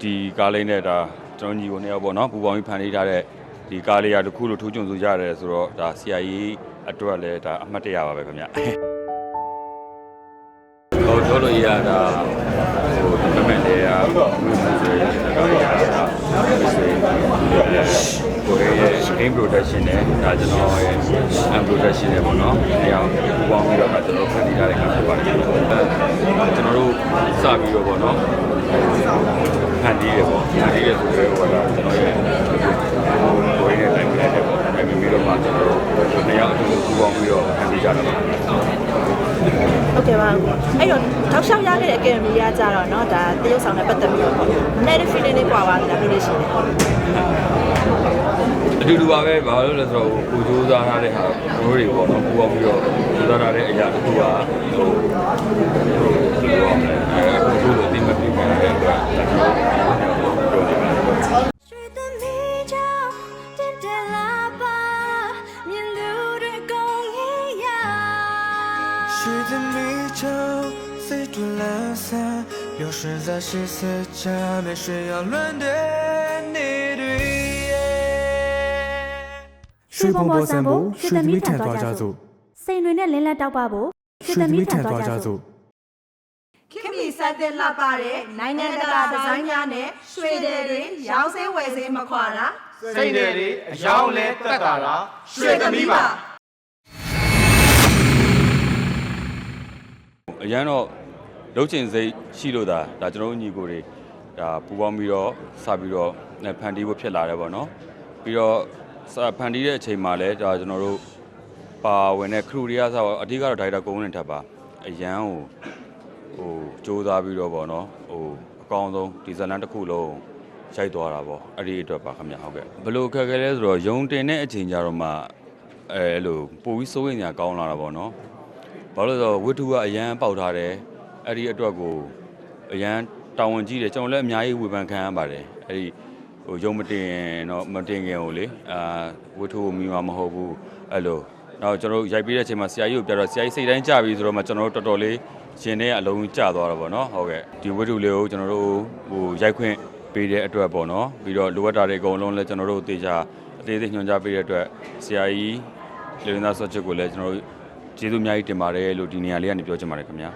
ဒီကားလေးနဲ့ဒါကျွန်တော်ညီကိုနှစ်ယောက်ပေါ့နော်ပူပေါင်းပြီးဖန်တီးထားတဲ့ဒီကားလေးရတစ်ခုလို့ထိုးကြုံစုရတယ်ဆိုတော့ဒါဆရာကြီးအတွက်လည်းဒါအမှတ်တရပါပဲခင်ဗျဟိုတို့လို့ရတာဟိုတမန်လေးကဝိမှုဆိုရင်ဒါကရတာဆိုရင်ကိုယ့်ရဲ့ game production နဲ့ဒါကျွန်တော်ရဲ့ production နဲ့ပေါ့နော်အဲအောင်ပူပေါင်းပြီးတော့ကျွန်တော်ဖန်တီးထားတဲ့ကားဖြစ်ပါတယ်ကျွန်တော်တို့စပြီးတော့ပေါ့နော်ဖန်တီးရပေါ့ဖန်တီးရဆိုတော့ဟိုကကျွန်တော်ရဲ့ကိုယ့်ရဲ့ time နဲ့ပေါ့အဲ့ပြီးတော့မှကျွန်တော်တို့နှစ်ယောက်အတူပူပေါင်းပြီးတော့ဖန်တီးကြတာပါဟုတ်ကဲ့ပါအဲ့တော့တောက်လျှောက်ရခဲ့တဲ့အကယ်ဒမီရကြတော့เนาะဒါတရုတ်ဆောင်နဲ့ပတ်သက်ပြီးတော့negative feeling လေးပွာပါလားဘယ်လိုရှိလဲအတူတူပါပဲဘာလို့လဲဆိုတော့ကိုကြိုးစားထားတဲ့ဟာတို့တွေပေါ့နော်ပူပေါင်းပြီးတော့ကြိုးစားထားတဲ့အရာတစ်ခုကဟိုဒီလိုအခုလိုတင်မပြပြတဲ့အတွက်有时在十四家没需要乱对你对ရွှေဘုံပေါ်စံဖို့ရွှေသမီးထံသွားကြစို့စိန်တွေနဲ့လင်းလက်တောက်ပဖို့ရွှေသမီးထံသွားကြစို့ခင်မီစက်တင်လာပါတဲ့နိုင်ငံတကာဒီဇိုင်းများနဲ့ရွှေတွေရောင်းစင်းဝယ်စင်းမခွာတာစိတ်တွေအယောင်းလဲတက်တာလားရွှေသမီးပါအရန်တော့လုံးချင်စိတ်ရှိလို့ဒါကျွန်တော်တို့ညီကိုတွေဒါပူပေါင်းပြီးတော့စပြီးတော့ဖန်တီးဖို့ဖြစ်လာတယ်ပေါ့နော်ပြီးတော့ဖန်တီးတဲ့အချိန်မှာလည်းဒါကျွန်တော်တို့ပါဝင်တဲ့ခရူတွေကဆိုအဓိကတော့ဒါရိုက်တာကုန်းနေထပ်ပါအရန်ဟိုစူးစမ်းပြီးတော့ပေါ့နော်ဟိုအကောင်းဆုံးဒီဇလန်တစ်ခုလုံးရိုက်သွားတာပေါ့အဲ့ဒီအတွက်ပါခင်ဗျဟုတ်ကဲ့ဘလို့ခက်ခဲလဲဆိုတော့ယုံတင်တဲ့အချိန်ကြတော့မှအဲ့လိုပိုပြီးစိုးရိမ်စရာကောင်းလာတာပေါ့နော်ဘာလို့လဲဆိုတော့ဝတ္ထုကအရန်ပေါက်ထားတယ်အဲ့ဒီအတွက်ကိုအရန်တာဝန်ကြီးတယ်ကျွန်တော်လည်းအများကြီးဝေဖန်ခံရပါတယ်အဲ့ဒီဟိုရုံမတင်တော့မတင်ခင်ကိုလေဝတ္ထုကိုမိမှာမဟုတ်ဘူးအဲ့လိုနောက်ကျွန်တော်ရိုက်ပြီးတဲ့အချိန်မှာဆရာကြီးကိုပြတော့ဆရာကြီးစိတ်တိုင်းကြပြီဆိုတော့မှကျွန်တော်တို့တော်တော်လေးရှင်ထဲကအလုံးကျသွားတော့ဗောနော်ဟုတ်ကဲ့ဒီဝတ္ထုလေးကိုကျွန်တော်တို့ဟိုရိုက်ခွင့်ပေးတဲ့အတွက်ပေါ့နော်ပြီးတော့လိုအပ်တာတွေအကုန်လုံးလည်းကျွန်တော်တို့တေချာအသေးစိတ်ညွှန်ကြားပေးတဲ့အတွက်ဆရာကြီးလေဝင်းသားစောချစ်ကိုလည်းကျွန်တော်တို့ကျေးဇူးအများကြီးတင်ပါတယ်လို့ဒီနေရာလေးကနေပြောချင်ပါတယ်ခင်ဗျာ